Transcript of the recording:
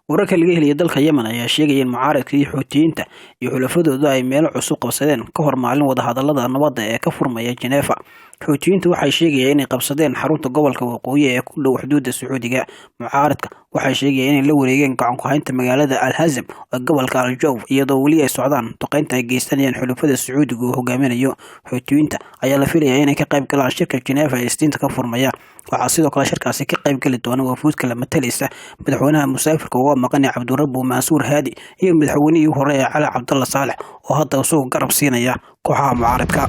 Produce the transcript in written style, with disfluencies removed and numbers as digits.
wararka laga heliyay dalka Yemen ayaa sheegaya in mucaaradka iyo Xuutiyiinta iyo xulafadooda ay meelo cusub qabsadeen ka hor maalin wada hadallada nabadda ee ka furmaya Geneva. Xuutiyiintu waxay sheegayaan inay qabsadeen xarunta gobolka Waqooyi ee ku dhow xuduudda Sacuudiga. Mucaaradka waxay sheegayaan inay la wareegeen gacan ku haynta magaalada Al-Hazm ee gobolka Al-Jawf iyadoo weli ay socdaan duqeynta ay geysanayaan xulafada Sacuudiga oo hogaaminayo. Xuutiyiinta ayaa la filayaa inay ka qayb galaan shirka Geneva ee Isniinta ka furmaya. waxaa sidoo kale shirkaasi ka qayb gali doona wafuud kala matalaysa madaxweynaha musaafirka uga maqan Cabdurabbu Mansuur Haadi iyo madaxweynihii hore Cali Cabdalla Saalex oo hadda soo garab siinaya kooxaha mucaaradka.